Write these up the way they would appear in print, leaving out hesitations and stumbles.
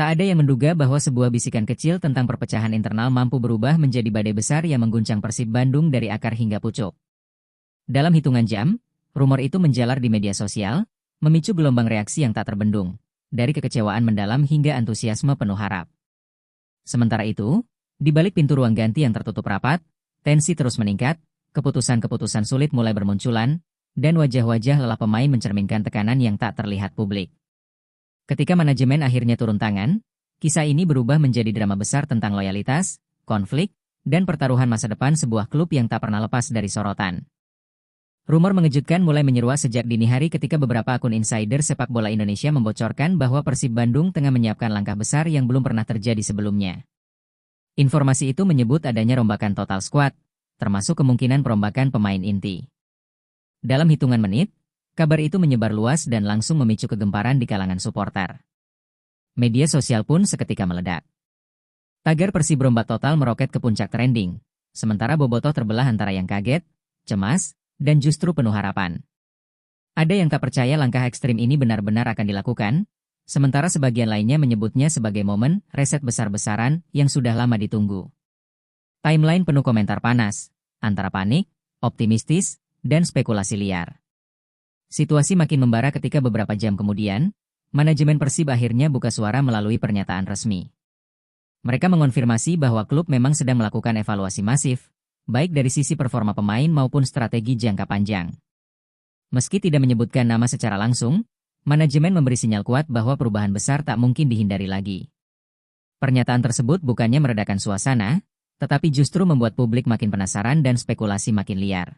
Tak ada yang menduga bahwa sebuah bisikan kecil tentang perpecahan internal mampu berubah menjadi badai besar yang mengguncang Persib Bandung dari akar hingga pucuk. Dalam hitungan jam, rumor itu menjalar di media sosial, memicu gelombang reaksi yang tak terbendung, dari kekecewaan mendalam hingga antusiasme penuh harap. Sementara itu, di balik pintu ruang ganti yang tertutup rapat, tensi terus meningkat, keputusan-keputusan sulit mulai bermunculan, dan wajah-wajah lelah pemain mencerminkan tekanan yang tak terlihat publik. Ketika manajemen akhirnya turun tangan, kisah ini berubah menjadi drama besar tentang loyalitas, konflik, dan pertaruhan masa depan sebuah klub yang tak pernah lepas dari sorotan. Rumor mengejutkan mulai menyeruak sejak dini hari ketika beberapa akun insider sepak bola Indonesia membocorkan bahwa Persib Bandung tengah menyiapkan langkah besar yang belum pernah terjadi sebelumnya. Informasi itu menyebut adanya rombakan total skuad, termasuk kemungkinan perombakan pemain inti. Dalam hitungan menit, kabar itu menyebar luas dan langsung memicu kegemparan di kalangan supporter. Media sosial pun seketika meledak. Tagar Persib rombak total meroket ke puncak trending, sementara bobotoh terbelah antara yang kaget, cemas, dan justru penuh harapan. Ada yang tak percaya langkah ekstrim ini benar-benar akan dilakukan, sementara sebagian lainnya menyebutnya sebagai momen reset besar-besaran yang sudah lama ditunggu. Timeline penuh komentar panas, antara panik, optimistis, dan spekulasi liar. Situasi makin membara ketika beberapa jam kemudian, manajemen Persib akhirnya buka suara melalui pernyataan resmi. Mereka mengonfirmasi bahwa klub memang sedang melakukan evaluasi masif, baik dari sisi performa pemain maupun strategi jangka panjang. Meski tidak menyebutkan nama secara langsung, manajemen memberi sinyal kuat bahwa perubahan besar tak mungkin dihindari lagi. Pernyataan tersebut bukannya meredakan suasana, tetapi justru membuat publik makin penasaran dan spekulasi makin liar.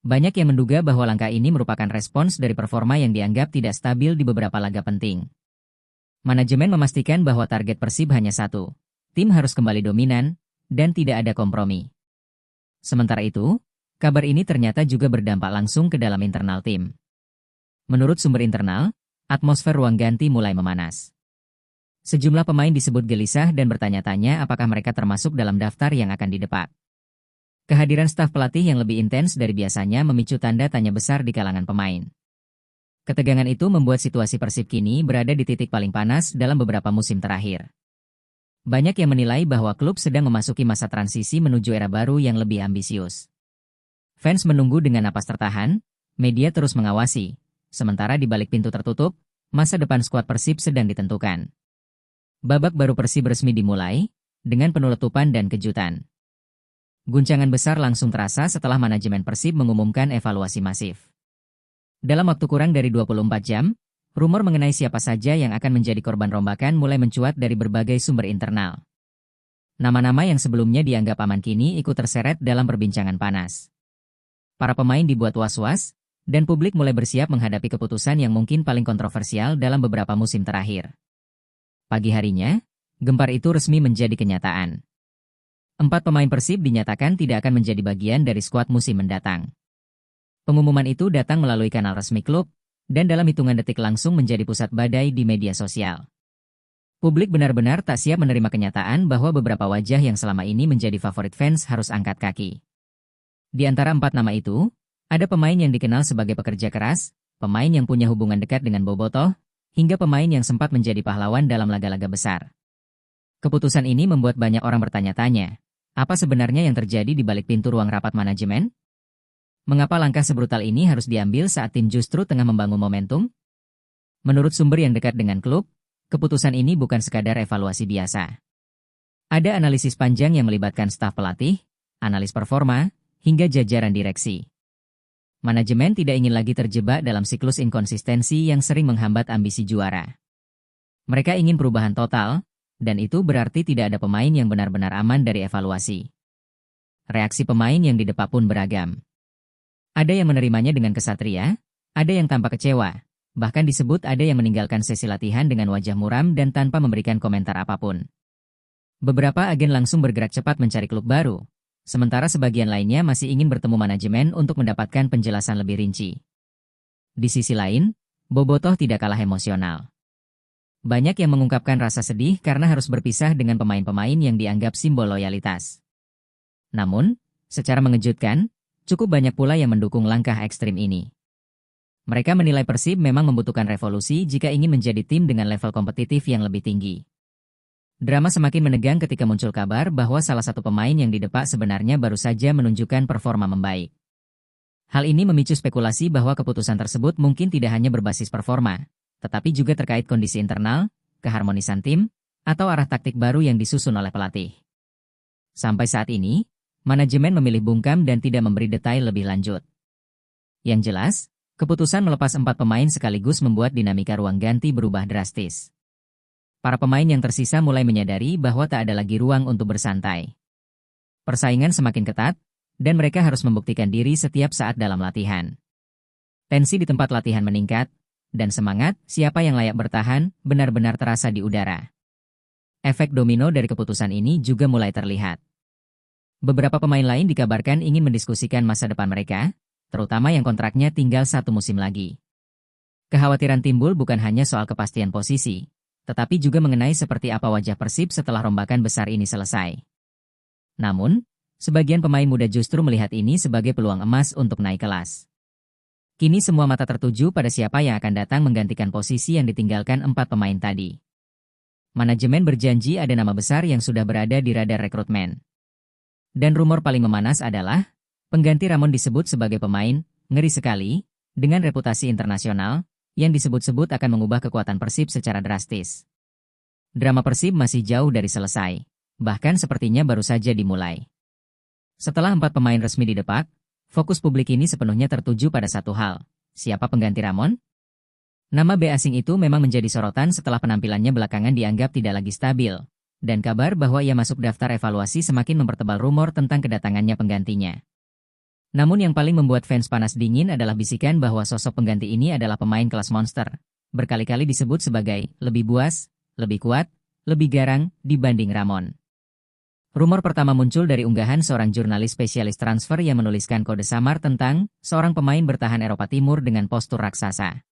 Banyak yang menduga bahwa langkah ini merupakan respons dari performa yang dianggap tidak stabil di beberapa laga penting. Manajemen memastikan bahwa target Persib hanya satu, tim harus kembali dominan, dan tidak ada kompromi. Sementara itu, kabar ini ternyata juga berdampak langsung ke dalam internal tim. Menurut sumber internal, atmosfer ruang ganti mulai memanas. Sejumlah pemain disebut gelisah dan bertanya-tanya apakah mereka termasuk dalam daftar yang akan didepak. Kehadiran staf pelatih yang lebih intens dari biasanya memicu tanda tanya besar di kalangan pemain. Ketegangan itu membuat situasi Persib kini berada di titik paling panas dalam beberapa musim terakhir. Banyak yang menilai bahwa klub sedang memasuki masa transisi menuju era baru yang lebih ambisius. Fans menunggu dengan napas tertahan, media terus mengawasi, sementara di balik pintu tertutup, masa depan skuad Persib sedang ditentukan. Babak baru Persib resmi dimulai, dengan penuh letupan dan kejutan. Guncangan besar langsung terasa setelah manajemen Persib mengumumkan evaluasi masif. Dalam waktu kurang dari 24 jam, rumor mengenai siapa saja yang akan menjadi korban rombakan mulai mencuat dari berbagai sumber internal. Nama-nama yang sebelumnya dianggap aman kini ikut terseret dalam perbincangan panas. Para pemain dibuat was-was, dan publik mulai bersiap menghadapi keputusan yang mungkin paling kontroversial dalam beberapa musim terakhir. Pagi harinya, gempar itu resmi menjadi kenyataan. 4 pemain Persib dinyatakan tidak akan menjadi bagian dari skuad musim mendatang. Pengumuman itu datang melalui kanal resmi klub, dan dalam hitungan detik langsung menjadi pusat badai di media sosial. Publik benar-benar tak siap menerima kenyataan bahwa beberapa wajah yang selama ini menjadi favorit fans harus angkat kaki. Di antara 4 nama itu, ada pemain yang dikenal sebagai pekerja keras, pemain yang punya hubungan dekat dengan bobotoh, hingga pemain yang sempat menjadi pahlawan dalam laga-laga besar. Keputusan ini membuat banyak orang bertanya-tanya, apa sebenarnya yang terjadi di balik pintu ruang rapat manajemen? Mengapa langkah sebrutal ini harus diambil saat tim justru tengah membangun momentum? Menurut sumber yang dekat dengan klub, keputusan ini bukan sekadar evaluasi biasa. Ada analisis panjang yang melibatkan staf pelatih, analis performa, hingga jajaran direksi. Manajemen tidak ingin lagi terjebak dalam siklus inkonsistensi yang sering menghambat ambisi juara. Mereka ingin perubahan total, dan itu berarti tidak ada pemain yang benar-benar aman dari evaluasi. Reaksi pemain yang didepak pun beragam. Ada yang menerimanya dengan kesatria, ada yang tampak kecewa, bahkan disebut ada yang meninggalkan sesi latihan dengan wajah muram dan tanpa memberikan komentar apapun. Beberapa agen langsung bergerak cepat mencari klub baru, sementara sebagian lainnya masih ingin bertemu manajemen untuk mendapatkan penjelasan lebih rinci. Di sisi lain, bobotoh tidak kalah emosional. Banyak yang mengungkapkan rasa sedih karena harus berpisah dengan pemain-pemain yang dianggap simbol loyalitas. Namun, secara mengejutkan, cukup banyak pula yang mendukung langkah ekstrim ini. Mereka menilai Persib memang membutuhkan revolusi jika ingin menjadi tim dengan level kompetitif yang lebih tinggi. Drama semakin menegang ketika muncul kabar bahwa salah satu pemain yang didepak sebenarnya baru saja menunjukkan performa membaik. Hal ini memicu spekulasi bahwa keputusan tersebut mungkin tidak hanya berbasis performa, tetapi juga terkait kondisi internal, keharmonisan tim, atau arah taktik baru yang disusun oleh pelatih. Sampai saat ini, manajemen memilih bungkam dan tidak memberi detail lebih lanjut. Yang jelas, keputusan melepas 4 pemain sekaligus membuat dinamika ruang ganti berubah drastis. Para pemain yang tersisa mulai menyadari bahwa tak ada lagi ruang untuk bersantai. Persaingan semakin ketat, dan mereka harus membuktikan diri setiap saat dalam latihan. Tensi di tempat latihan meningkat, dan semangat siapa yang layak bertahan benar-benar terasa di udara. Efek domino dari keputusan ini juga mulai terlihat. Beberapa pemain lain dikabarkan ingin mendiskusikan masa depan mereka, terutama yang kontraknya tinggal 1 musim lagi. Kekhawatiran timbul bukan hanya soal kepastian posisi, tetapi juga mengenai seperti apa wajah Persib setelah rombakan besar ini selesai. Namun, sebagian pemain muda justru melihat ini sebagai peluang emas untuk naik kelas. Kini semua mata tertuju pada siapa yang akan datang menggantikan posisi yang ditinggalkan 4 pemain tadi. Manajemen berjanji ada nama besar yang sudah berada di radar rekrutmen. Dan rumor paling memanas adalah pengganti Ramon disebut sebagai pemain, ngeri sekali, dengan reputasi internasional, yang disebut-sebut akan mengubah kekuatan Persib secara drastis. Drama Persib masih jauh dari selesai, bahkan sepertinya baru saja dimulai. Setelah 4 pemain resmi didepak, fokus publik ini sepenuhnya tertuju pada satu hal, siapa pengganti Ramon? Nama B asing itu memang menjadi sorotan setelah penampilannya belakangan dianggap tidak lagi stabil, dan kabar bahwa ia masuk daftar evaluasi semakin mempertebal rumor tentang kedatangannya penggantinya. Namun yang paling membuat fans panas dingin adalah bisikan bahwa sosok pengganti ini adalah pemain kelas monster, berkali-kali disebut sebagai lebih buas, lebih kuat, lebih garang dibanding Ramon. Rumor pertama muncul dari unggahan seorang jurnalis spesialis transfer yang menuliskan kode samar tentang seorang pemain bertahan Eropa Timur dengan postur raksasa.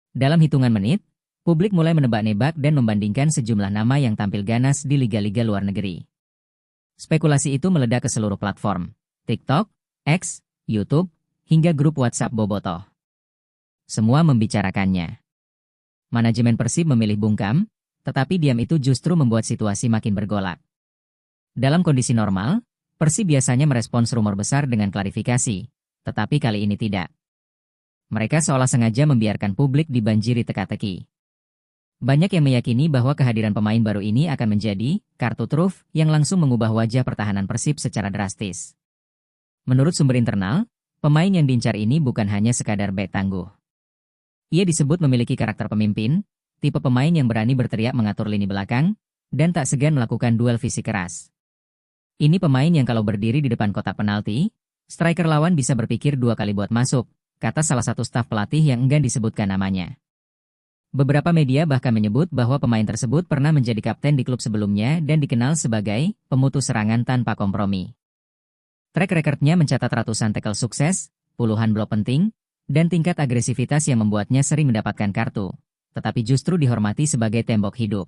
Dalam hitungan menit, publik mulai menebak-nebak dan membandingkan sejumlah nama yang tampil ganas di liga-liga luar negeri. Spekulasi itu meledak ke seluruh platform, TikTok, X, YouTube, hingga grup WhatsApp Bobotoh. Semua membicarakannya. Manajemen Persib memilih bungkam, tetapi diam itu justru membuat situasi makin bergolak. Dalam kondisi normal, Persib biasanya merespons rumor besar dengan klarifikasi, tetapi kali ini tidak. Mereka seolah sengaja membiarkan publik dibanjiri teka-teki. Banyak yang meyakini bahwa kehadiran pemain baru ini akan menjadi kartu truf yang langsung mengubah wajah pertahanan Persib secara drastis. Menurut sumber internal, pemain yang diincar ini bukan hanya sekadar bek tangguh. Ia disebut memiliki karakter pemimpin, tipe pemain yang berani berteriak mengatur lini belakang, dan tak segan melakukan duel fisik keras. Ini pemain yang kalau berdiri di depan kotak penalti, striker lawan bisa berpikir 2 kali buat masuk, kata salah satu staf pelatih yang enggan disebutkan namanya. Beberapa media bahkan menyebut bahwa pemain tersebut pernah menjadi kapten di klub sebelumnya dan dikenal sebagai pemutus serangan tanpa kompromi. Track recordnya mencatat ratusan tackle sukses, puluhan blok penting, dan tingkat agresivitas yang membuatnya sering mendapatkan kartu, tetapi justru dihormati sebagai tembok hidup.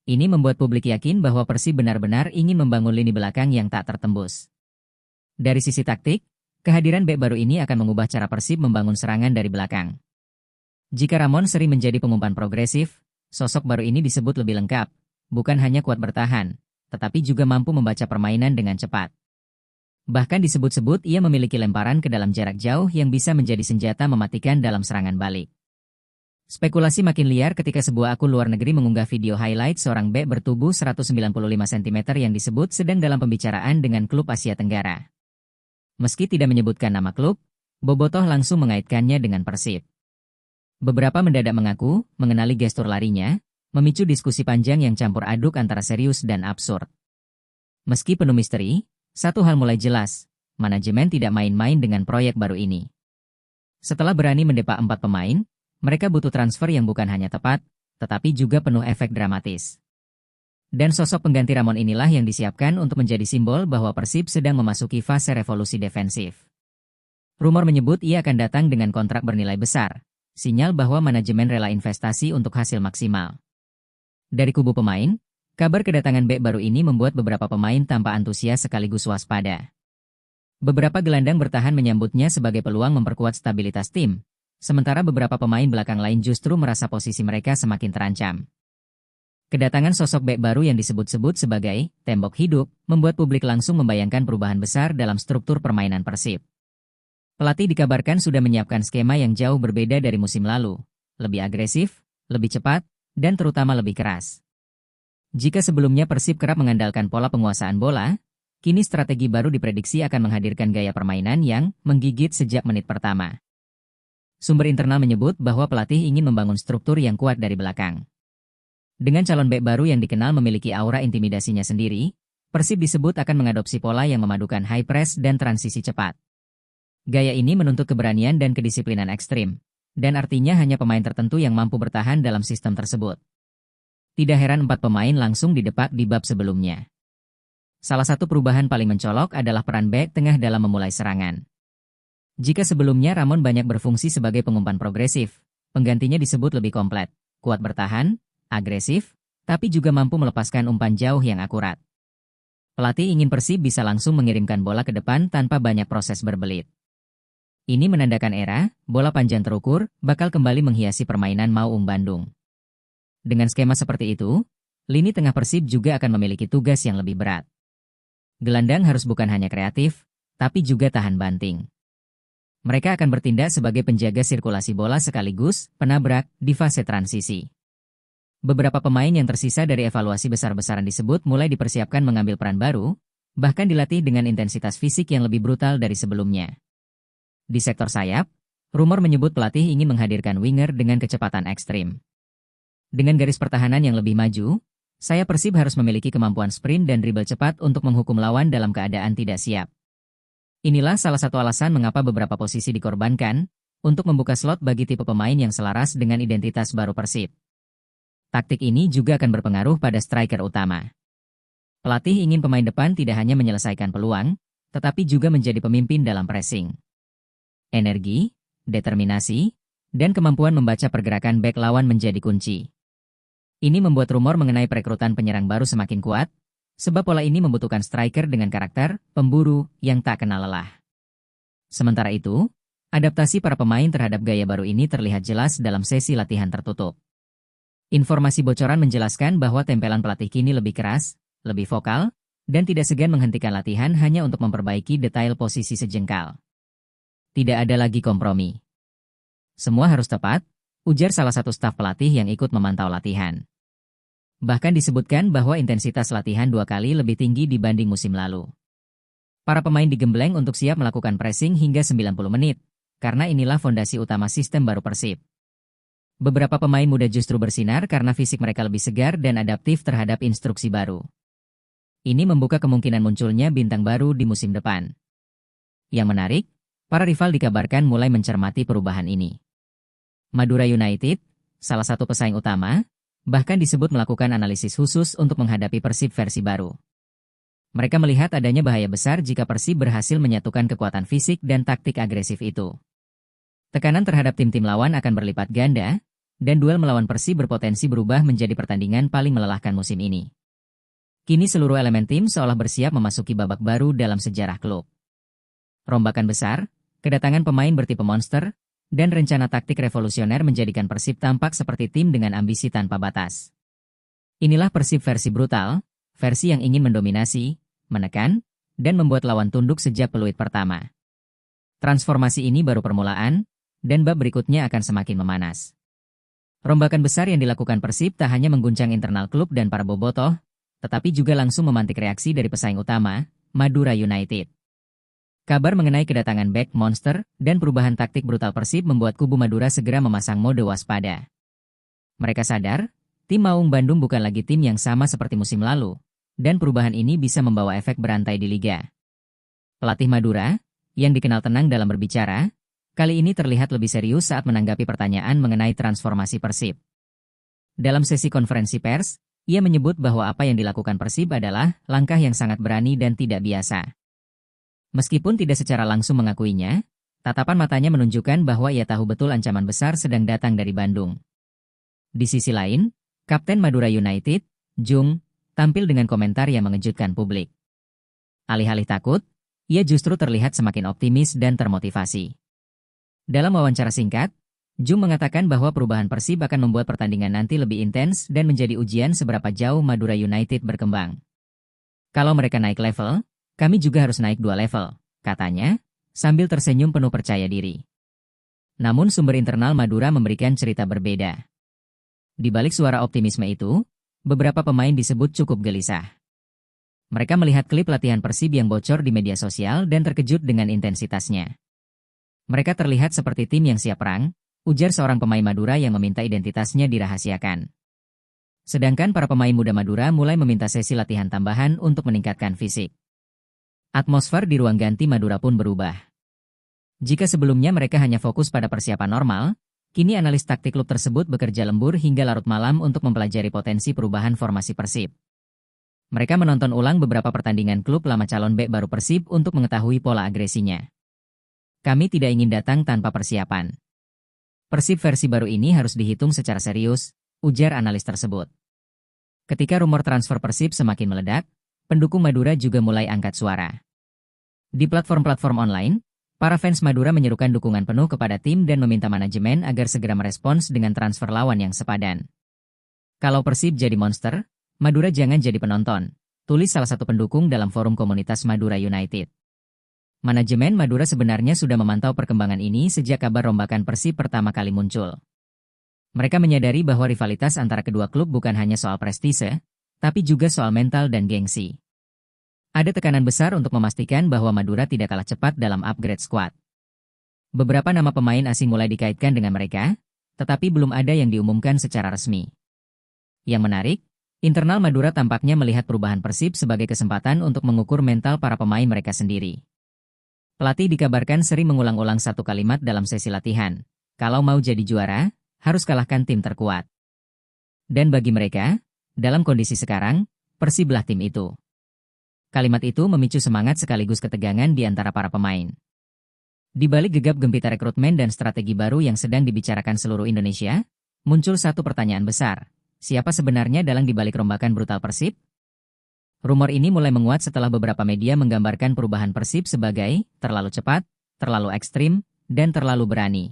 Ini membuat publik yakin bahwa Persib benar-benar ingin membangun lini belakang yang tak tertembus. Dari sisi taktik, kehadiran bek baru ini akan mengubah cara Persib membangun serangan dari belakang. Jika Ramon sering menjadi pengumpan progresif, sosok baru ini disebut lebih lengkap, bukan hanya kuat bertahan, tetapi juga mampu membaca permainan dengan cepat. Bahkan disebut-sebut ia memiliki lemparan ke dalam jarak jauh yang bisa menjadi senjata mematikan dalam serangan balik. Spekulasi makin liar ketika sebuah akun luar negeri mengunggah video highlight seorang bek bertubuh 195 cm yang disebut sedang dalam pembicaraan dengan klub Asia Tenggara. Meski tidak menyebutkan nama klub, Bobotoh langsung mengaitkannya dengan Persib. Beberapa mendadak mengaku mengenali gestur larinya, memicu diskusi panjang yang campur aduk antara serius dan absurd. Meski penuh misteri, satu hal mulai jelas, manajemen tidak main-main dengan proyek baru ini. Setelah berani mendepak 4 pemain, mereka butuh transfer yang bukan hanya tepat, tetapi juga penuh efek dramatis. Dan sosok pengganti Ramon inilah yang disiapkan untuk menjadi simbol bahwa Persib sedang memasuki fase revolusi defensif. Rumor menyebut ia akan datang dengan kontrak bernilai besar, sinyal bahwa manajemen rela investasi untuk hasil maksimal. Dari kubu pemain, kabar kedatangan bek baru ini membuat beberapa pemain tanpa antusias sekaligus waspada. Beberapa gelandang bertahan menyambutnya sebagai peluang memperkuat stabilitas tim, Sementara beberapa pemain belakang lain justru merasa posisi mereka semakin terancam. Kedatangan sosok bek baru yang disebut-sebut sebagai tembok hidup membuat publik langsung membayangkan perubahan besar dalam struktur permainan Persib. Pelatih dikabarkan sudah menyiapkan skema yang jauh berbeda dari musim lalu, lebih agresif, lebih cepat, dan terutama lebih keras. Jika sebelumnya Persib kerap mengandalkan pola penguasaan bola, kini strategi baru diprediksi akan menghadirkan gaya permainan yang menggigit sejak menit pertama. Sumber internal menyebut bahwa pelatih ingin membangun struktur yang kuat dari belakang. Dengan calon bek baru yang dikenal memiliki aura intimidasinya sendiri, Persib disebut akan mengadopsi pola yang memadukan high press dan transisi cepat. Gaya ini menuntut keberanian dan kedisiplinan ekstrim, dan artinya hanya pemain tertentu yang mampu bertahan dalam sistem tersebut. Tidak heran 4 pemain langsung didepak di bab sebelumnya. Salah satu perubahan paling mencolok adalah peran bek tengah dalam memulai serangan. Jika sebelumnya Ramon banyak berfungsi sebagai pengumpan progresif, penggantinya disebut lebih komplit, kuat bertahan, agresif, tapi juga mampu melepaskan umpan jauh yang akurat. Pelatih ingin Persib bisa langsung mengirimkan bola ke depan tanpa banyak proses berbelit. Ini menandakan era, bola panjang terukur, bakal kembali menghiasi permainan Maung Bandung. Dengan skema seperti itu, lini tengah Persib juga akan memiliki tugas yang lebih berat. Gelandang harus bukan hanya kreatif, tapi juga tahan banting. Mereka akan bertindak sebagai penjaga sirkulasi bola sekaligus penabrak di fase transisi. Beberapa pemain yang tersisa dari evaluasi besar-besaran disebut mulai dipersiapkan mengambil peran baru, bahkan dilatih dengan intensitas fisik yang lebih brutal dari sebelumnya. Di sektor sayap, rumor menyebut pelatih ingin menghadirkan winger dengan kecepatan ekstrim. Dengan garis pertahanan yang lebih maju, sayap Persib harus memiliki kemampuan sprint dan dribble cepat untuk menghukum lawan dalam keadaan tidak siap. Inilah salah satu alasan mengapa beberapa posisi dikorbankan untuk membuka slot bagi tipe pemain yang selaras dengan identitas baru Persib. Taktik ini juga akan berpengaruh pada striker utama. Pelatih ingin pemain depan tidak hanya menyelesaikan peluang, tetapi juga menjadi pemimpin dalam pressing. Energi, determinasi, dan kemampuan membaca pergerakan bek lawan menjadi kunci. Ini membuat rumor mengenai perekrutan penyerang baru semakin kuat, sebab pola ini membutuhkan striker dengan karakter pemburu yang tak kenal lelah. Sementara itu, adaptasi para pemain terhadap gaya baru ini terlihat jelas dalam sesi latihan tertutup. Informasi bocoran menjelaskan bahwa tempelan pelatih kini lebih keras, lebih vokal, dan tidak segan menghentikan latihan hanya untuk memperbaiki detail posisi sejengkal. Tidak ada lagi kompromi. Semua harus tepat, ujar salah satu staf pelatih yang ikut memantau latihan. Bahkan disebutkan bahwa intensitas latihan 2 kali lebih tinggi dibanding musim lalu. Para pemain digembleng untuk siap melakukan pressing hingga 90 menit, karena inilah fondasi utama sistem baru Persib. Beberapa pemain muda justru bersinar karena fisik mereka lebih segar dan adaptif terhadap instruksi baru. Ini membuka kemungkinan munculnya bintang baru di musim depan. Yang menarik, para rival dikabarkan mulai mencermati perubahan ini. Madura United, salah satu pesaing utama, bahkan disebut melakukan analisis khusus untuk menghadapi Persib versi baru. Mereka melihat adanya bahaya besar jika Persib berhasil menyatukan kekuatan fisik dan taktik agresif itu. Tekanan terhadap tim-tim lawan akan berlipat ganda, dan duel melawan Persib berpotensi berubah menjadi pertandingan paling melelahkan musim ini. Kini seluruh elemen tim seolah bersiap memasuki babak baru dalam sejarah klub. Rombakan besar, kedatangan pemain bertipe monster, dan rencana taktik revolusioner menjadikan Persib tampak seperti tim dengan ambisi tanpa batas. Inilah Persib versi brutal, versi yang ingin mendominasi, menekan, dan membuat lawan tunduk sejak peluit pertama. Transformasi ini baru permulaan, dan bab berikutnya akan semakin memanas. Rombakan besar yang dilakukan Persib tak hanya mengguncang internal klub dan para bobotoh, tetapi juga langsung memantik reaksi dari pesaing utama, Madura United. Kabar mengenai kedatangan bek monster dan perubahan taktik brutal Persib membuat kubu Madura segera memasang mode waspada. Mereka sadar, tim Maung Bandung bukan lagi tim yang sama seperti musim lalu, dan perubahan ini bisa membawa efek berantai di liga. Pelatih Madura, yang dikenal tenang dalam berbicara, kali ini terlihat lebih serius saat menanggapi pertanyaan mengenai transformasi Persib. Dalam sesi konferensi pers, ia menyebut bahwa apa yang dilakukan Persib adalah langkah yang sangat berani dan tidak biasa. Meskipun tidak secara langsung mengakuinya, tatapan matanya menunjukkan bahwa ia tahu betul ancaman besar sedang datang dari Bandung. Di sisi lain, Kapten Madura United, Jung, tampil dengan komentar yang mengejutkan publik. Alih-alih takut, ia justru terlihat semakin optimis dan termotivasi. Dalam wawancara singkat, Jung mengatakan bahwa perubahan Persib akan membuat pertandingan nanti lebih intens dan menjadi ujian seberapa jauh Madura United berkembang. Kalau mereka naik level, kami juga harus naik 2 level, katanya, sambil tersenyum penuh percaya diri. Namun sumber internal Madura memberikan cerita berbeda. Di balik suara optimisme itu, beberapa pemain disebut cukup gelisah. Mereka melihat klip latihan Persib yang bocor di media sosial dan terkejut dengan intensitasnya. Mereka terlihat seperti tim yang siap perang, ujar seorang pemain Madura yang meminta identitasnya dirahasiakan. Sedangkan para pemain muda Madura mulai meminta sesi latihan tambahan untuk meningkatkan fisik. Atmosfer di ruang ganti Madura pun berubah. Jika sebelumnya mereka hanya fokus pada persiapan normal, kini analis taktik klub tersebut bekerja lembur hingga larut malam untuk mempelajari potensi perubahan formasi Persib. Mereka menonton ulang beberapa pertandingan klub lama calon bek baru Persib untuk mengetahui pola agresinya. Kami tidak ingin datang tanpa persiapan. Persib versi baru ini harus dihitung secara serius, ujar analis tersebut. Ketika rumor transfer Persib semakin meledak, pendukung Madura juga mulai angkat suara. Di platform-platform online, para fans Madura menyerukan dukungan penuh kepada tim dan meminta manajemen agar segera merespons dengan transfer lawan yang sepadan. Kalau Persib jadi monster, Madura jangan jadi penonton, tulis salah satu pendukung dalam forum komunitas Madura United. Manajemen Madura sebenarnya sudah memantau perkembangan ini sejak kabar rombakan Persib pertama kali muncul. Mereka menyadari bahwa rivalitas antara kedua klub bukan hanya soal prestise, tapi juga soal mental dan gengsi. Ada tekanan besar untuk memastikan bahwa Madura tidak kalah cepat dalam upgrade squad. Beberapa nama pemain asing mulai dikaitkan dengan mereka, tetapi belum ada yang diumumkan secara resmi. Yang menarik, internal Madura tampaknya melihat perubahan Persib sebagai kesempatan untuk mengukur mental para pemain mereka sendiri. Pelatih dikabarkan sering mengulang-ulang satu kalimat dalam sesi latihan. Kalau mau jadi juara, harus kalahkan tim terkuat. Dan bagi mereka, dalam kondisi sekarang, Persiblah tim itu. Kalimat itu memicu semangat sekaligus ketegangan di antara para pemain. Di balik gegap gempita rekrutmen dan strategi baru yang sedang dibicarakan seluruh Indonesia, muncul satu pertanyaan besar. Siapa sebenarnya dalang di balik rombakan brutal Persib? Rumor ini mulai menguat setelah beberapa media menggambarkan perubahan Persib sebagai terlalu cepat, terlalu ekstrim, dan terlalu berani.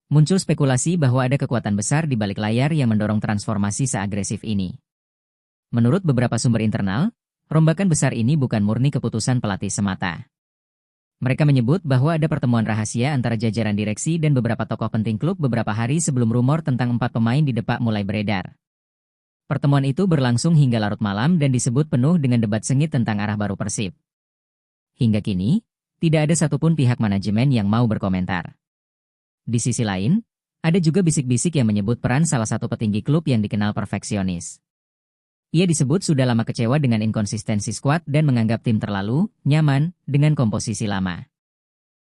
Muncul spekulasi bahwa ada kekuatan besar di balik layar yang mendorong transformasi seagresif ini. Menurut beberapa sumber internal, rombakan besar ini bukan murni keputusan pelatih semata. Mereka menyebut bahwa ada pertemuan rahasia antara jajaran direksi dan beberapa tokoh penting klub beberapa hari sebelum rumor tentang 4 pemain di depak mulai beredar. Pertemuan itu berlangsung hingga larut malam dan disebut penuh dengan debat sengit tentang arah baru Persib. Hingga kini, tidak ada satupun pihak manajemen yang mau berkomentar. Di sisi lain, ada juga bisik-bisik yang menyebut peran salah satu petinggi klub yang dikenal perfeksionis. Ia disebut sudah lama kecewa dengan inkonsistensi skuad dan menganggap tim terlalu nyaman dengan komposisi lama.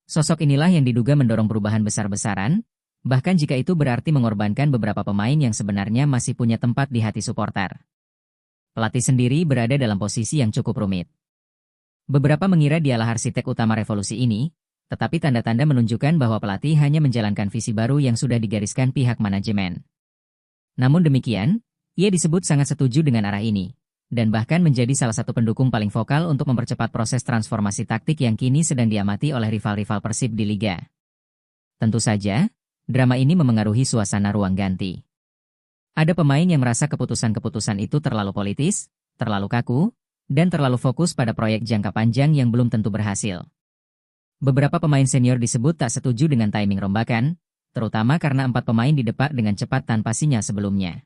Sosok inilah yang diduga mendorong perubahan besar-besaran, bahkan jika itu berarti mengorbankan beberapa pemain yang sebenarnya masih punya tempat di hati supporter. Pelatih sendiri berada dalam posisi yang cukup rumit. Beberapa mengira dialah arsitek utama revolusi ini, tetapi tanda-tanda menunjukkan bahwa pelatih hanya menjalankan visi baru yang sudah digariskan pihak manajemen. Namun demikian, ia disebut sangat setuju dengan arah ini, dan bahkan menjadi salah satu pendukung paling vokal untuk mempercepat proses transformasi taktik yang kini sedang diamati oleh rival-rival Persib di Liga. Tentu saja, drama ini memengaruhi suasana ruang ganti. Ada pemain yang merasa keputusan-keputusan itu terlalu politis, terlalu kaku, dan terlalu fokus pada proyek jangka panjang yang belum tentu berhasil. Beberapa pemain senior disebut tak setuju dengan timing rombakan, terutama karena 4 pemain didepak dengan cepat tanpa sinyal sebelumnya.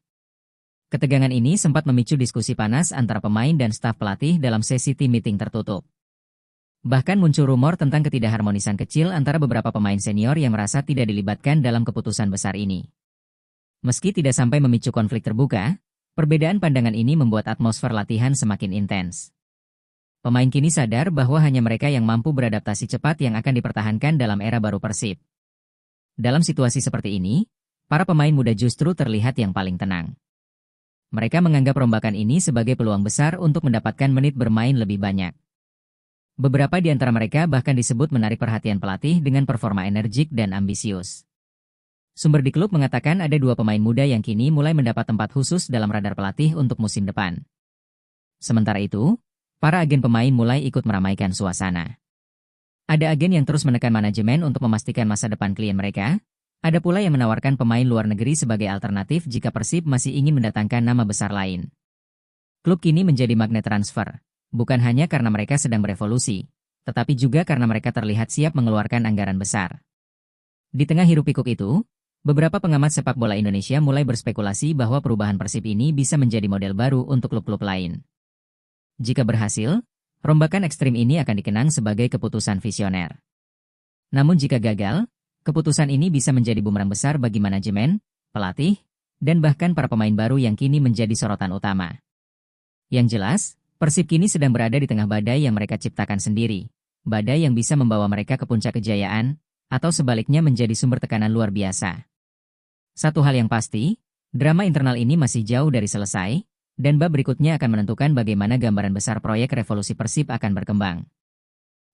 Ketegangan ini sempat memicu diskusi panas antara pemain dan staf pelatih dalam sesi tim meeting tertutup. Bahkan muncul rumor tentang ketidakharmonisan kecil antara beberapa pemain senior yang merasa tidak dilibatkan dalam keputusan besar ini. Meski tidak sampai memicu konflik terbuka, perbedaan pandangan ini membuat atmosfer latihan semakin intens. Pemain kini sadar bahwa hanya mereka yang mampu beradaptasi cepat yang akan dipertahankan dalam era baru Persib. Dalam situasi seperti ini, para pemain muda justru terlihat yang paling tenang. Mereka menganggap rombakan ini sebagai peluang besar untuk mendapatkan menit bermain lebih banyak. Beberapa di antara mereka bahkan disebut menarik perhatian pelatih dengan performa energik dan ambisius. Sumber di klub mengatakan ada 2 pemain muda yang kini mulai mendapat tempat khusus dalam radar pelatih untuk musim depan. Sementara itu, para agen pemain mulai ikut meramaikan suasana. Ada agen yang terus menekan manajemen untuk memastikan masa depan klien mereka, Ada pula yang menawarkan pemain luar negeri sebagai alternatif jika Persib masih ingin mendatangkan nama besar lain. Klub kini menjadi magnet transfer, bukan hanya karena mereka sedang berevolusi, tetapi juga karena mereka terlihat siap mengeluarkan anggaran besar. Di tengah hiruk-pikuk itu, beberapa pengamat sepak bola Indonesia mulai berspekulasi bahwa perubahan Persib ini bisa menjadi model baru untuk klub-klub lain. Jika berhasil, rombakan ekstrim ini akan dikenang sebagai keputusan visioner. Namun jika gagal, keputusan ini bisa menjadi bumerang besar bagi manajemen, pelatih, dan bahkan para pemain baru yang kini menjadi sorotan utama. Yang jelas, Persib kini sedang berada di tengah badai yang mereka ciptakan sendiri. Badai yang bisa membawa mereka ke puncak kejayaan, atau sebaliknya menjadi sumber tekanan luar biasa. Satu hal yang pasti, drama internal ini masih jauh dari selesai, dan bab berikutnya akan menentukan bagaimana gambaran besar proyek revolusi Persib akan berkembang.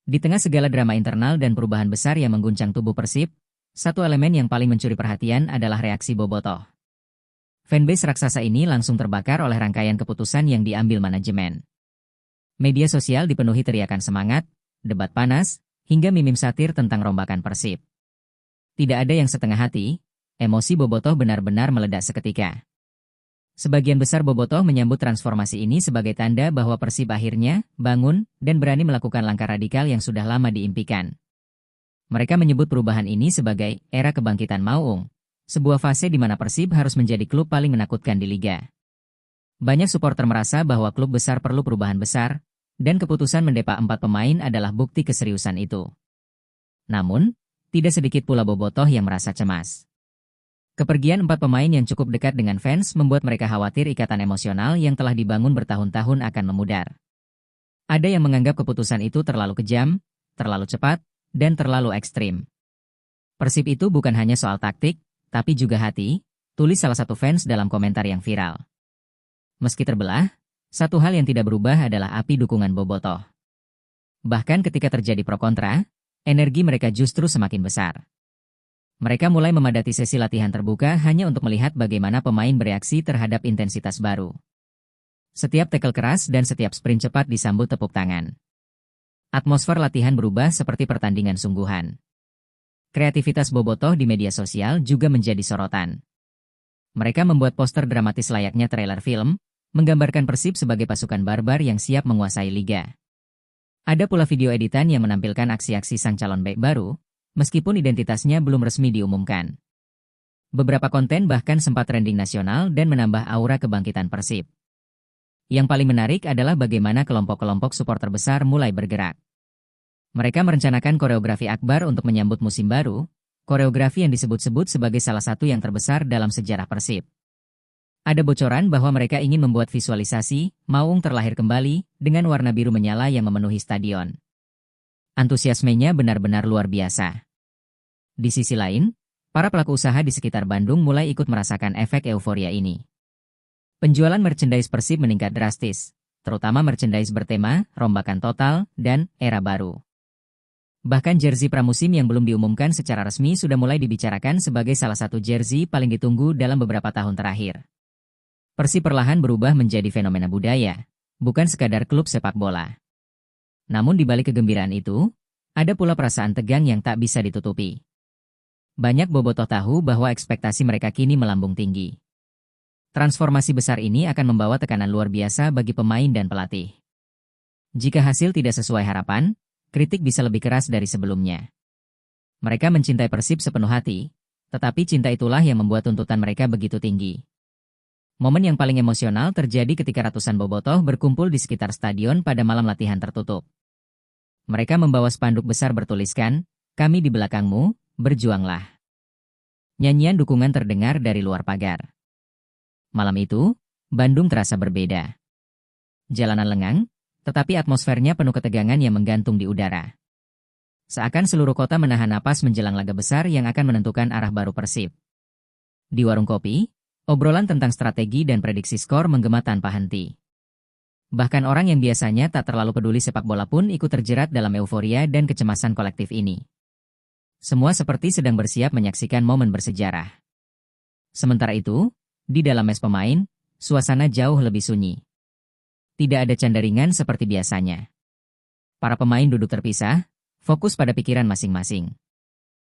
Di tengah segala drama internal dan perubahan besar yang mengguncang tubuh Persib, satu elemen yang paling mencuri perhatian adalah reaksi bobotoh. Fanbase raksasa ini langsung terbakar oleh rangkaian keputusan yang diambil manajemen. Media sosial dipenuhi teriakan semangat, debat panas, hingga mimim satir tentang rombakan Persib. Tidak ada yang setengah hati, emosi bobotoh benar-benar meledak seketika. Sebagian besar bobotoh menyambut transformasi ini sebagai tanda bahwa Persib akhirnya bangun dan berani melakukan langkah radikal yang sudah lama diimpikan. Mereka menyebut perubahan ini sebagai era kebangkitan Maung, sebuah fase di mana Persib harus menjadi klub paling menakutkan di liga. Banyak supporter merasa bahwa klub besar perlu perubahan besar, dan keputusan mendepak 4 pemain adalah bukti keseriusan itu. Namun, tidak sedikit pula bobotoh yang merasa cemas. Kepergian 4 pemain yang cukup dekat dengan fans membuat mereka khawatir ikatan emosional yang telah dibangun bertahun-tahun akan memudar. Ada yang menganggap keputusan itu terlalu kejam, terlalu cepat, dan terlalu ekstrim. Persib itu bukan hanya soal taktik, tapi juga hati, tulis salah satu fans dalam komentar yang viral. Meski terbelah, satu hal yang tidak berubah adalah api dukungan bobotoh. Bahkan ketika terjadi pro kontra, energi mereka justru semakin besar. Mereka mulai memadati sesi latihan terbuka hanya untuk melihat bagaimana pemain bereaksi terhadap intensitas baru. Setiap tackle keras dan setiap sprint cepat disambut tepuk tangan. Atmosfer latihan berubah seperti pertandingan sungguhan. Kreativitas bobotoh di media sosial juga menjadi sorotan. Mereka membuat poster dramatis layaknya trailer film, menggambarkan Persib sebagai pasukan barbar yang siap menguasai liga. Ada pula video editan yang menampilkan aksi-aksi sang calon bek baru, meskipun identitasnya belum resmi diumumkan. Beberapa konten bahkan sempat trending nasional dan menambah aura kebangkitan Persib. Yang paling menarik adalah bagaimana kelompok-kelompok supporter besar mulai bergerak. Mereka merencanakan koreografi akbar untuk menyambut musim baru, koreografi yang disebut-sebut sebagai salah satu yang terbesar dalam sejarah Persib. Ada bocoran bahwa mereka ingin membuat visualisasi Maung terlahir kembali dengan warna biru menyala yang memenuhi stadion. Antusiasmenya benar-benar luar biasa. Di sisi lain, para pelaku usaha di sekitar Bandung mulai ikut merasakan efek euforia ini. Penjualan merchandise Persib meningkat drastis, terutama merchandise bertema rombakan total dan era baru. Bahkan jersey pramusim yang belum diumumkan secara resmi sudah mulai dibicarakan sebagai salah satu jersey paling ditunggu dalam beberapa tahun terakhir. Persib perlahan berubah menjadi fenomena budaya, bukan sekadar klub sepak bola. Namun di balik kegembiraan itu, ada pula perasaan tegang yang tak bisa ditutupi. Banyak bobotoh tahu bahwa ekspektasi mereka kini melambung tinggi. Transformasi besar ini akan membawa tekanan luar biasa bagi pemain dan pelatih. Jika hasil tidak sesuai harapan, kritik bisa lebih keras dari sebelumnya. Mereka mencintai Persib sepenuh hati, tetapi cinta itulah yang membuat tuntutan mereka begitu tinggi. Momen yang paling emosional terjadi ketika ratusan bobotoh berkumpul di sekitar stadion pada malam latihan tertutup. Mereka membawa spanduk besar bertuliskan, "Kami di belakangmu, berjuanglah." Nyanyian dukungan terdengar dari luar pagar. Malam itu, Bandung terasa berbeda. Jalanan lengang, tetapi atmosfernya penuh ketegangan yang menggantung di udara. Seakan seluruh kota menahan napas menjelang laga besar yang akan menentukan arah baru Persib. Di warung kopi, obrolan tentang strategi dan prediksi skor menggema tanpa henti. Bahkan orang yang biasanya tak terlalu peduli sepak bola pun ikut terjerat dalam euforia dan kecemasan kolektif ini. Semua seperti sedang bersiap menyaksikan momen bersejarah. Sementara itu, di dalam mes pemain, suasana jauh lebih sunyi. Tidak ada canda ringan seperti biasanya. Para pemain duduk terpisah, fokus pada pikiran masing-masing.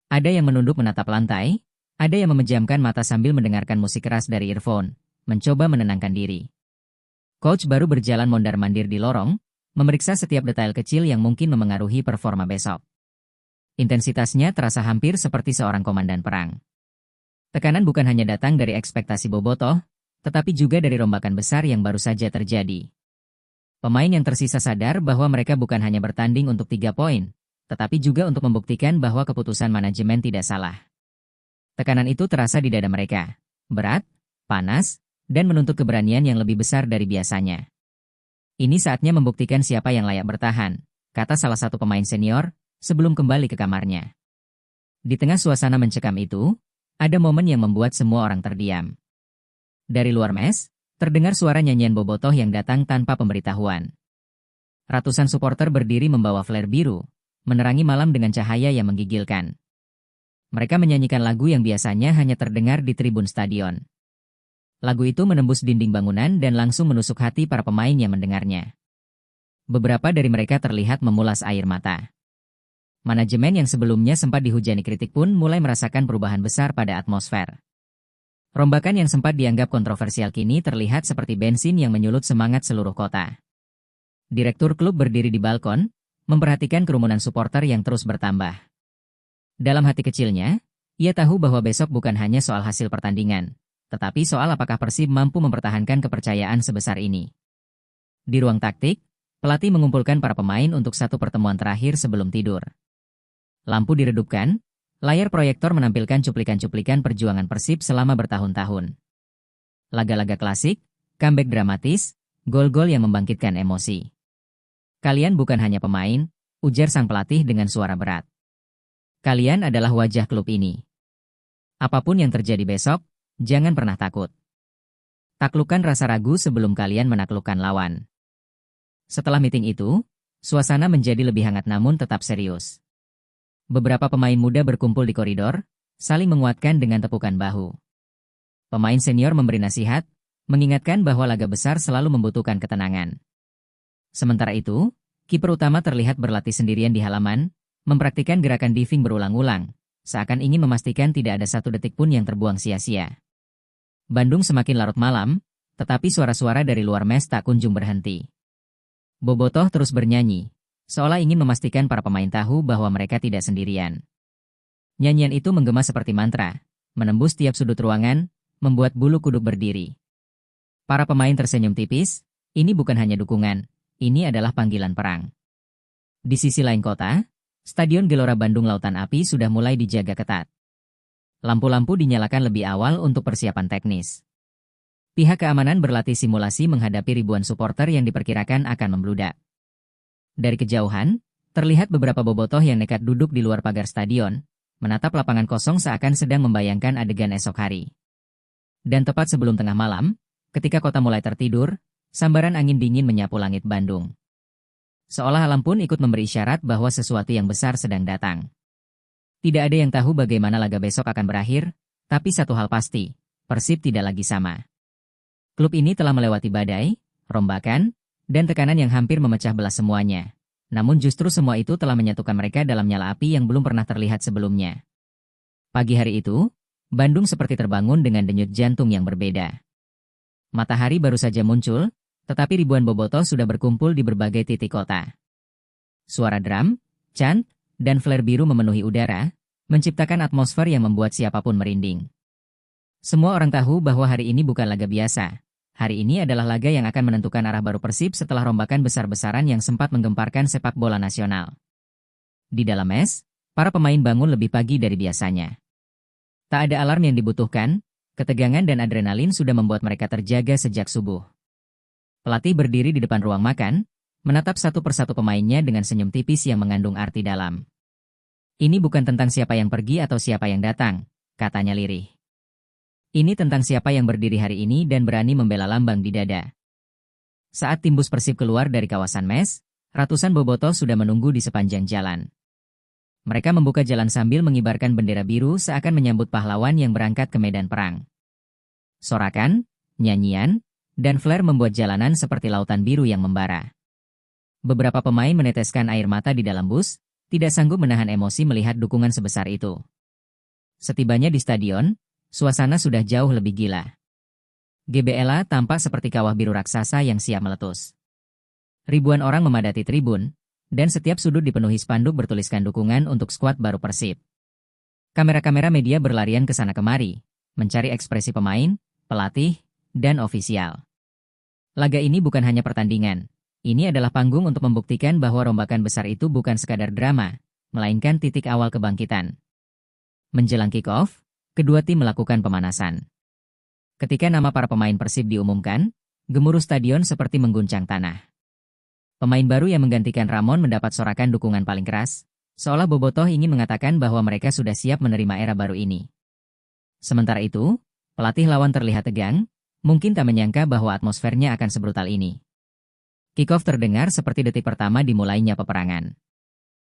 Ada yang menunduk menatap lantai, Ada yang memejamkan mata sambil mendengarkan musik keras dari earphone, mencoba menenangkan diri. Coach baru berjalan mondar-mandir di lorong, memeriksa setiap detail kecil yang mungkin memengaruhi performa besok. Intensitasnya terasa hampir seperti seorang komandan perang. Tekanan bukan hanya datang dari ekspektasi Bobotoh, tetapi juga dari rombakan besar yang baru saja terjadi. Pemain yang tersisa sadar bahwa mereka bukan hanya bertanding untuk 3 poin, tetapi juga untuk membuktikan bahwa keputusan manajemen tidak salah. Tekanan itu terasa di dada mereka, berat, panas, dan menuntut keberanian yang lebih besar dari biasanya. Ini saatnya membuktikan siapa yang layak bertahan, kata salah satu pemain senior, sebelum kembali ke kamarnya. Di tengah suasana mencekam itu, ada momen yang membuat semua orang terdiam. Dari luar mes, terdengar suara nyanyian Bobotoh yang datang tanpa pemberitahuan. Ratusan supporter berdiri membawa flare biru, menerangi malam dengan cahaya yang menggigilkan. Mereka menyanyikan lagu yang biasanya hanya terdengar di tribun stadion. Lagu itu menembus dinding bangunan dan langsung menusuk hati para pemain yang mendengarnya. Beberapa dari mereka terlihat memulas air mata. Manajemen yang sebelumnya sempat dihujani kritik pun mulai merasakan perubahan besar pada atmosfer. Rombakan yang sempat dianggap kontroversial kini terlihat seperti bensin yang menyulut semangat seluruh kota. Direktur klub berdiri di balkon, memperhatikan kerumunan supporter yang terus bertambah. Dalam hati kecilnya, ia tahu bahwa besok bukan hanya soal hasil pertandingan, tetapi soal apakah Persib mampu mempertahankan kepercayaan sebesar ini. Di ruang taktik, pelatih mengumpulkan para pemain untuk satu pertemuan terakhir sebelum tidur. Lampu diredupkan, layar proyektor menampilkan cuplikan-cuplikan perjuangan Persib selama bertahun-tahun. Laga-laga klasik, comeback dramatis, gol-gol yang membangkitkan emosi. Kalian bukan hanya pemain, ujar sang pelatih dengan suara berat. Kalian adalah wajah klub ini. Apapun yang terjadi besok, jangan pernah takut. Taklukkan rasa ragu sebelum kalian menaklukkan lawan. Setelah meeting itu, suasana menjadi lebih hangat namun tetap serius. Beberapa pemain muda berkumpul di koridor, saling menguatkan dengan tepukan bahu. Pemain senior memberi nasihat, mengingatkan bahwa laga besar selalu membutuhkan ketenangan. Sementara itu, kiper utama terlihat berlatih sendirian di halaman, mempraktikkan gerakan diving berulang-ulang, seakan ingin memastikan tidak ada satu detik pun yang terbuang sia-sia. Bandung semakin larut malam, tetapi suara-suara dari luar mes tak kunjung berhenti. Bobotoh terus bernyanyi, seolah ingin memastikan para pemain tahu bahwa mereka tidak sendirian. Nyanyian itu menggema seperti mantra, menembus tiap sudut ruangan, membuat bulu kuduk berdiri. Para pemain tersenyum tipis, ini bukan hanya dukungan, ini adalah panggilan perang. Di sisi lain kota, Stadion Gelora Bandung Lautan Api sudah mulai dijaga ketat. Lampu-lampu dinyalakan lebih awal untuk persiapan teknis. Pihak keamanan berlatih simulasi menghadapi ribuan supporter yang diperkirakan akan membludak. Dari kejauhan, terlihat beberapa bobotoh yang nekat duduk di luar pagar stadion, menatap lapangan kosong seakan sedang membayangkan adegan esok hari. Dan tepat sebelum tengah malam, ketika kota mulai tertidur, sambaran angin dingin menyapu langit Bandung. Seolah alam pun ikut memberi isyarat bahwa sesuatu yang besar sedang datang. Tidak ada yang tahu bagaimana laga besok akan berakhir, tapi satu hal pasti, Persib tidak lagi sama. Klub ini telah melewati badai, rombakan, dan tekanan yang hampir memecah belah semuanya. Namun justru semua itu telah menyatukan mereka dalam nyala api yang belum pernah terlihat sebelumnya. Pagi hari itu, Bandung seperti terbangun dengan denyut jantung yang berbeda. Matahari baru saja muncul, tetapi ribuan bobotoh sudah berkumpul di berbagai titik kota. Suara drum, chant, dan flare biru memenuhi udara, menciptakan atmosfer yang membuat siapapun merinding. Semua orang tahu bahwa hari ini bukan laga biasa. Hari ini adalah laga yang akan menentukan arah baru Persib setelah rombakan besar-besaran yang sempat menggemparkan sepak bola nasional. Di dalam mes, para pemain bangun lebih pagi dari biasanya. Tak ada alarm yang dibutuhkan, ketegangan dan adrenalin sudah membuat mereka terjaga sejak subuh. Pelatih berdiri di depan ruang makan, menatap satu persatu pemainnya dengan senyum tipis yang mengandung arti dalam. Ini bukan tentang siapa yang pergi atau siapa yang datang, katanya lirih. Ini tentang siapa yang berdiri hari ini dan berani membela lambang di dada. Saat timbus Persib keluar dari kawasan mes, ratusan bobotoh sudah menunggu di sepanjang jalan. Mereka membuka jalan sambil mengibarkan bendera biru seakan menyambut pahlawan yang berangkat ke medan perang. Sorakan, nyanyian, dan flare membuat jalanan seperti lautan biru yang membara. Beberapa pemain meneteskan air mata di dalam bus, tidak sanggup menahan emosi melihat dukungan sebesar itu. Setibanya di stadion, suasana sudah jauh lebih gila. GBLA tampak seperti kawah biru raksasa yang siap meletus. Ribuan orang memadati tribun, dan setiap sudut dipenuhi spanduk bertuliskan dukungan untuk skuad baru Persib. Kamera-kamera media berlarian ke sana kemari, mencari ekspresi pemain, pelatih, dan ofisial. Laga ini bukan hanya pertandingan, ini adalah panggung untuk membuktikan bahwa rombakan besar itu bukan sekadar drama, melainkan titik awal kebangkitan. Menjelang kick-off, kedua tim melakukan pemanasan. Ketika nama para pemain Persib diumumkan, gemuruh stadion seperti mengguncang tanah. Pemain baru yang menggantikan Ramon mendapat sorakan dukungan paling keras, seolah Bobotoh ingin mengatakan bahwa mereka sudah siap menerima era baru ini. Sementara itu, pelatih lawan terlihat tegang, mungkin tak menyangka bahwa atmosfernya akan sebrutal ini. Kick-off terdengar seperti detik pertama dimulainya peperangan.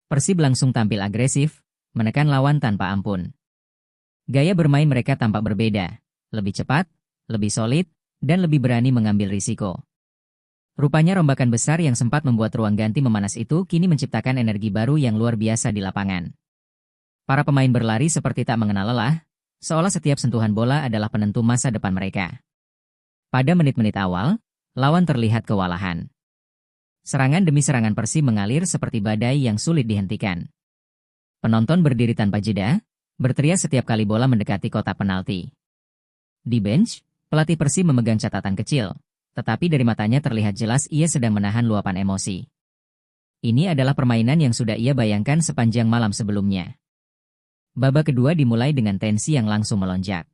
Persib langsung tampil agresif, menekan lawan tanpa ampun. Gaya bermain mereka tampak berbeda, lebih cepat, lebih solid, dan lebih berani mengambil risiko. Rupanya rombakan besar yang sempat membuat ruang ganti memanas itu kini menciptakan energi baru yang luar biasa di lapangan. Para pemain berlari seperti tak mengenal lelah, seolah setiap sentuhan bola adalah penentu masa depan mereka. Pada menit-menit awal, lawan terlihat kewalahan. Serangan demi serangan Persib mengalir seperti badai yang sulit dihentikan. Penonton berdiri tanpa jeda, berteriak setiap kali bola mendekati kotak penalti. Di bench, pelatih Persib memegang catatan kecil, tetapi dari matanya terlihat jelas ia sedang menahan luapan emosi. Ini adalah permainan yang sudah ia bayangkan sepanjang malam sebelumnya. Babak kedua dimulai dengan tensi yang langsung melonjak.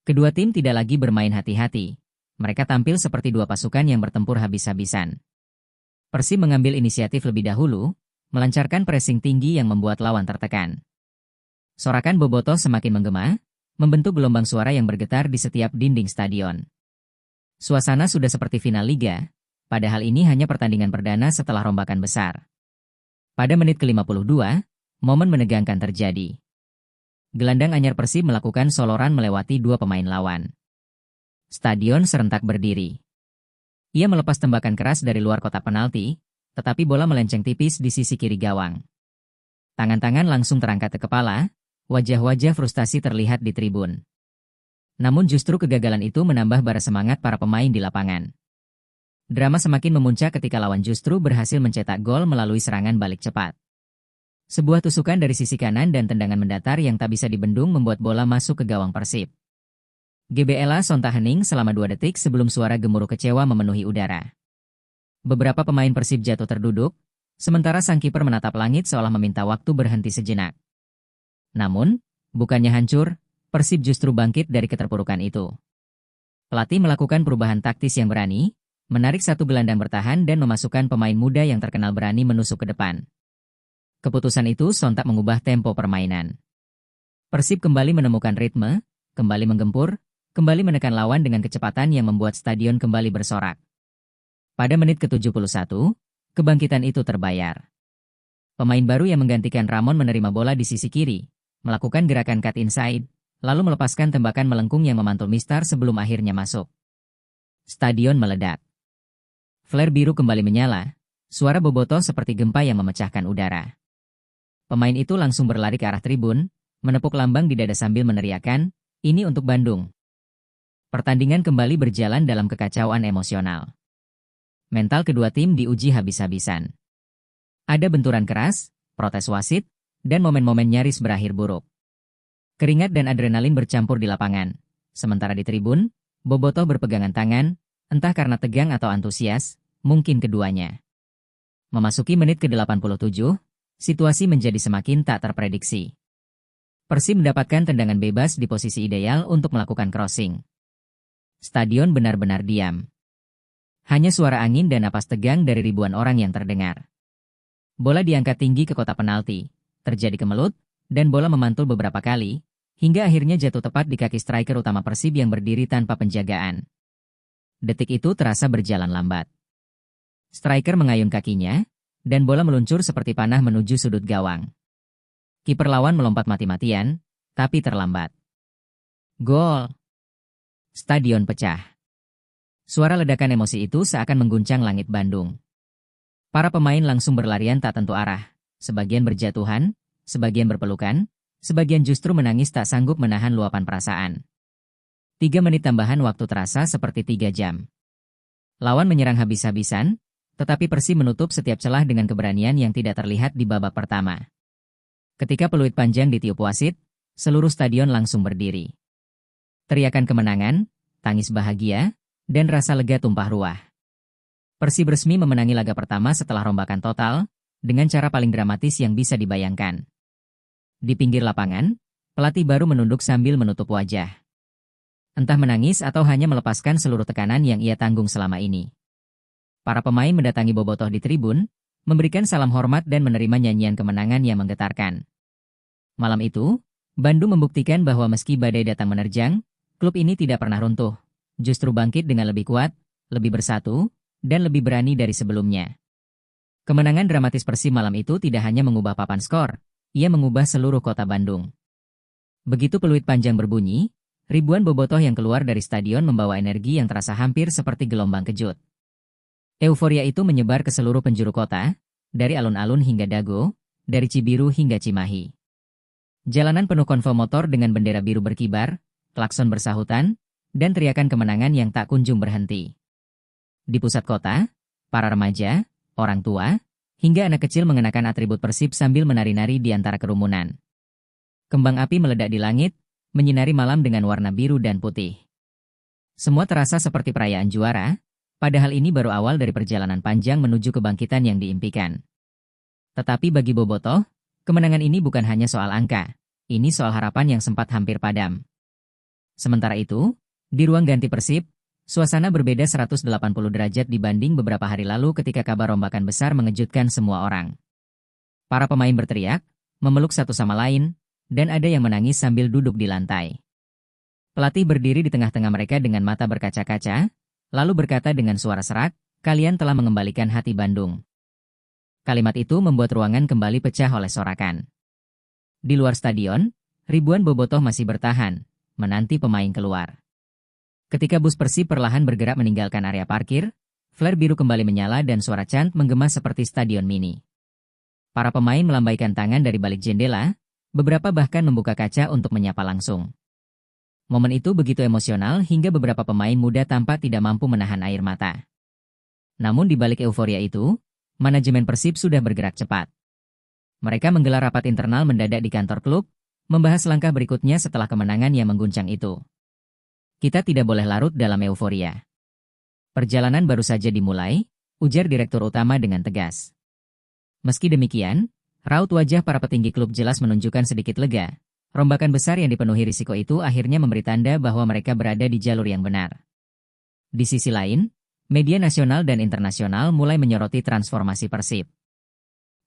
Kedua tim tidak lagi bermain hati-hati. Mereka tampil seperti dua pasukan yang bertempur habis-habisan. Persib mengambil inisiatif lebih dahulu, melancarkan pressing tinggi yang membuat lawan tertekan. Sorakan Bobotoh semakin menggema, membentuk gelombang suara yang bergetar di setiap dinding stadion. Suasana sudah seperti final liga, padahal ini hanya pertandingan perdana setelah rombakan besar. Pada menit ke-52, momen menegangkan terjadi. Gelandang anyar Persib melakukan soloran melewati dua pemain lawan. Stadion serentak berdiri. Ia melepas tembakan keras dari luar kotak penalti, tetapi bola melenceng tipis di sisi kiri gawang. Tangan-tangan langsung terangkat ke kepala, wajah-wajah frustasi terlihat di tribun. Namun justru kegagalan itu menambah bara semangat para pemain di lapangan. Drama semakin memuncak ketika lawan justru berhasil mencetak gol melalui serangan balik cepat. Sebuah tusukan dari sisi kanan dan tendangan mendatar yang tak bisa dibendung membuat bola masuk ke gawang Persib. GBLA sontak hening selama 2 detik sebelum suara gemuruh kecewa memenuhi udara. Beberapa pemain Persib jatuh terduduk, sementara sang kiper menatap langit seolah meminta waktu berhenti sejenak. Namun, bukannya hancur, Persib justru bangkit dari keterpurukan itu. Pelatih melakukan perubahan taktis yang berani, menarik satu gelandang bertahan dan memasukkan pemain muda yang terkenal berani menusuk ke depan. Keputusan itu sontak mengubah tempo permainan. Persib kembali menemukan ritme, kembali menggempur, kembali menekan lawan dengan kecepatan yang membuat stadion kembali bersorak. Pada menit ke-71, kebangkitan itu terbayar. Pemain baru yang menggantikan Ramon menerima bola di sisi kiri, melakukan gerakan cut inside, lalu melepaskan tembakan melengkung yang memantul mistar sebelum akhirnya masuk. Stadion meledak. Flare biru kembali menyala, suara Bobotoh seperti gempa yang memecahkan udara. Pemain itu langsung berlari ke arah tribun, menepuk lambang di dada sambil meneriakkan, "Ini untuk Bandung." Pertandingan kembali berjalan dalam kekacauan emosional. Mental kedua tim diuji habis-habisan. Ada benturan keras, protes wasit, dan momen-momen nyaris berakhir buruk. Keringat dan adrenalin bercampur di lapangan. Sementara di tribun, Bobotoh berpegangan tangan, entah karena tegang atau antusias, mungkin keduanya. Memasuki menit ke-87, situasi menjadi semakin tak terprediksi. Persib mendapatkan tendangan bebas di posisi ideal untuk melakukan crossing. Stadion benar-benar diam. Hanya suara angin dan napas tegang dari ribuan orang yang terdengar. Bola diangkat tinggi ke kotak penalti, terjadi kemelut, dan bola memantul beberapa kali, hingga akhirnya jatuh tepat di kaki striker utama Persib yang berdiri tanpa penjagaan. Detik itu terasa berjalan lambat. Striker mengayun kakinya, dan bola meluncur seperti panah menuju sudut gawang. Kiper lawan melompat mati-matian, tapi terlambat. Gol! Stadion pecah. Suara ledakan emosi itu seakan mengguncang langit Bandung. Para pemain langsung berlarian tak tentu arah, sebagian berjatuhan, sebagian berpelukan, Sebagian justru menangis tak sanggup menahan luapan perasaan. 3 menit tambahan waktu terasa seperti 3 jam. Lawan menyerang habis-habisan, tetapi Persib menutup setiap celah dengan keberanian yang tidak terlihat di babak pertama. Ketika peluit panjang ditiup wasit, seluruh stadion langsung berdiri. Teriakan kemenangan, tangis bahagia, dan rasa lega tumpah ruah. Persib resmi memenangi laga pertama setelah rombakan total, dengan cara paling dramatis yang bisa dibayangkan. Di pinggir lapangan, pelatih baru menunduk sambil menutup wajah. Entah menangis atau hanya melepaskan seluruh tekanan yang ia tanggung selama ini. Para pemain mendatangi bobotoh di tribun, memberikan salam hormat dan menerima nyanyian kemenangan yang menggetarkan. Malam itu, Bandung membuktikan bahwa meski badai datang menerjang, klub ini tidak pernah runtuh, justru bangkit dengan lebih kuat, lebih bersatu, dan lebih berani dari sebelumnya. Kemenangan dramatis Persib malam itu tidak hanya mengubah papan skor, ia mengubah seluruh kota Bandung. Begitu peluit panjang berbunyi, ribuan bobotoh yang keluar dari stadion membawa energi yang terasa hampir seperti gelombang kejut. Euforia itu menyebar ke seluruh penjuru kota, dari alun-alun hingga Dago, dari Cibiru hingga Cimahi. Jalanan penuh konvoi motor dengan bendera biru berkibar, klakson bersahutan, dan teriakan kemenangan yang tak kunjung berhenti. Di pusat kota, para remaja, orang tua, hingga anak kecil mengenakan atribut Persib sambil menari-nari di antara kerumunan. Kembang api meledak di langit, menyinari malam dengan warna biru dan putih. Semua terasa seperti perayaan juara, padahal ini baru awal dari perjalanan panjang menuju kebangkitan yang diimpikan. Tetapi bagi bobotoh, kemenangan ini bukan hanya soal angka, ini soal harapan yang sempat hampir padam. Sementara itu, di ruang ganti Persib, suasana berbeda 180 derajat dibanding beberapa hari lalu ketika kabar rombakan besar mengejutkan semua orang. Para pemain berteriak, memeluk satu sama lain, dan ada yang menangis sambil duduk di lantai. Pelatih berdiri di tengah-tengah mereka dengan mata berkaca-kaca, lalu berkata dengan suara serak, "Kalian telah mengembalikan hati Bandung." Kalimat itu membuat ruangan kembali pecah oleh sorakan. Di luar stadion, ribuan bobotoh masih bertahan, menanti pemain keluar. Ketika bus Persib perlahan bergerak meninggalkan area parkir, flare biru kembali menyala dan suara chant menggema seperti stadion mini. Para pemain melambaikan tangan dari balik jendela, beberapa bahkan membuka kaca untuk menyapa langsung. Momen itu begitu emosional hingga beberapa pemain muda tampak tidak mampu menahan air mata. Namun di balik euforia itu, manajemen Persib sudah bergerak cepat. Mereka menggelar rapat internal mendadak di kantor klub, membahas langkah berikutnya setelah kemenangan yang mengguncang itu. Kita tidak boleh larut dalam euforia. Perjalanan baru saja dimulai, ujar Direktur Utama dengan tegas. Meski demikian, raut wajah para petinggi klub jelas menunjukkan sedikit lega. Rombakan besar yang dipenuhi risiko itu akhirnya memberi tanda bahwa mereka berada di jalur yang benar. Di sisi lain, media nasional dan internasional mulai menyoroti transformasi Persib.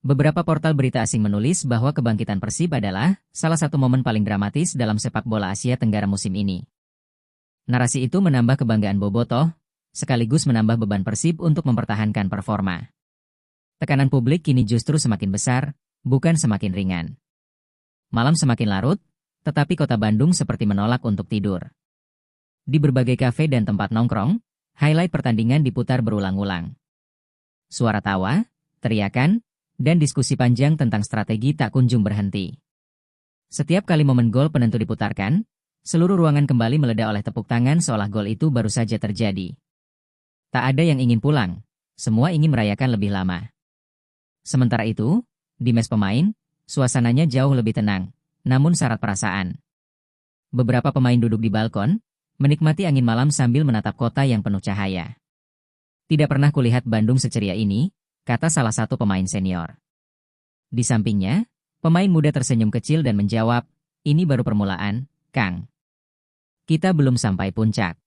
Beberapa portal berita asing menulis bahwa kebangkitan Persib adalah salah satu momen paling dramatis dalam sepak bola Asia Tenggara musim ini. Narasi itu menambah kebanggaan bobotoh, sekaligus menambah beban Persib untuk mempertahankan performa. Tekanan publik kini justru semakin besar, bukan semakin ringan. Malam semakin larut, tetapi kota Bandung seperti menolak untuk tidur. Di berbagai kafe dan tempat nongkrong, highlight pertandingan diputar berulang-ulang. Suara tawa, teriakan, dan diskusi panjang tentang strategi tak kunjung berhenti. Setiap kali momen gol penentu diputarkan, seluruh ruangan kembali meledak oleh tepuk tangan seolah gol itu baru saja terjadi. Tak ada yang ingin pulang, semua ingin merayakan lebih lama. Sementara itu, di mes pemain, suasananya jauh lebih tenang, namun syarat perasaan. Beberapa pemain duduk di balkon, menikmati angin malam sambil menatap kota yang penuh cahaya. Tidak pernah kulihat Bandung seceria ini, kata salah satu pemain senior. Di sampingnya, pemain muda tersenyum kecil dan menjawab, "Ini baru permulaan, Kang. Kita belum sampai puncak."